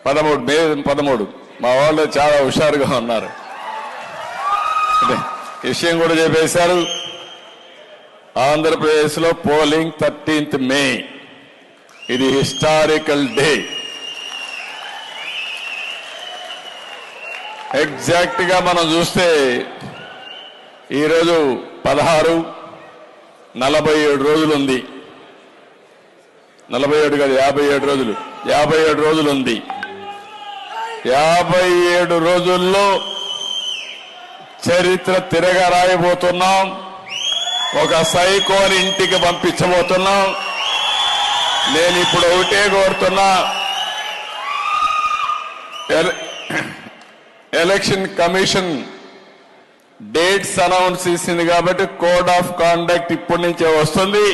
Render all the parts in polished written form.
మే 13 మా వాళ్ళు చాలా హుషారుగా ఉన్నారు. విషయం కూడా చెప్పేశారు. ఆంధ్రప్రదేశ్లో పోలింగ్ 13th మే. ఇది హిస్టారికల్ డే. ఎగ్జాక్ట్ గా మనం చూస్తే ఈరోజు 16, 47 రోజులు ఉంది. 47 కాదు, 57 రోజులు. 57 రోజులు ఉంది. 57 రోజుల్లో చరిత్ర తిరగా రాయబోతున్నాం. ఒక సైకోని ఇంటికి పంపించబోతున్నాం. నేను ఇప్పుడు ఒకటే కోరుతున్నా, ఎలక్షన్ కమిషన్ డేట్స్ అనౌన్స్ చేసింది కాబట్టి కోడ్ ఆఫ్ కాండక్ట్ ఇప్పటి నుంచే వస్తుంది.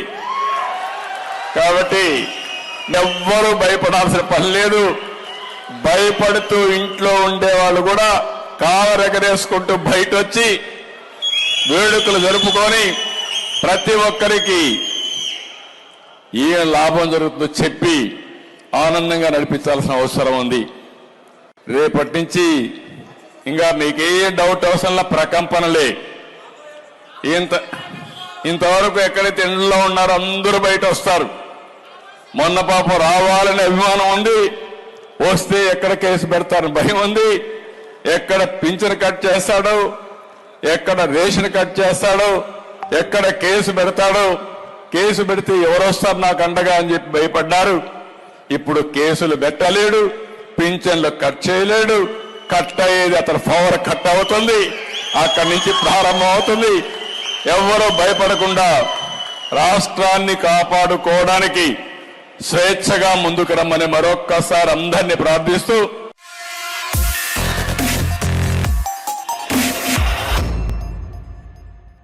కాబట్టి ఎవ్వరూ భయపడాల్సిన పని లేదు. భయపడుతూ ఇంట్లో ఉండేవాళ్ళు కూడా కావరెగరేసుకుంటూ బయట వచ్చి వేడుకలు జరుపుకొని ప్రతి ఒక్కరికి ఏ లాభం జరుగుతుందో చెప్పి ఆనందంగా నడిపించాల్సిన అవసరం ఉంది. రేపటి నుంచి ఇంకా మీకే డౌట్ అవసరంలా ప్రకంపనలే. ఇంతవరకు ఎక్కడైతే ఎండలో ఉన్నారో అందరూ బయట వస్తారు. మొన్న పాపం రావాలనే అభిమానం ఉంది, వస్తే ఎక్కడ కేసు పెడతారని భయం ఉంది. ఎక్కడ పింఛను కట్ చేస్తాడో, ఎక్కడ రేషన్ కట్ చేస్తాడో, ఎక్కడ కేసు పెడతాడో, కేసు పెడితే ఎవరు వస్తారు నాకు అండగా అని చెప్పి భయపడ్డారు. ఇప్పుడు కేసులు పెట్టలేడు, పింఛన్లు కట్ చేయలేడు. కట్ అయ్యేది అతను పవర్ కట్ అవుతుంది, అక్కడి నుంచి ప్రారంభం అవుతుంది. ఎవరూ భయపడకుండా రాష్ట్రాన్ని కాపాడుకోవడానికి స్వేచ్ఛగా ముందుకు రమ్మని మరొక్కసారి అందరినీ ప్రార్థిస్తూ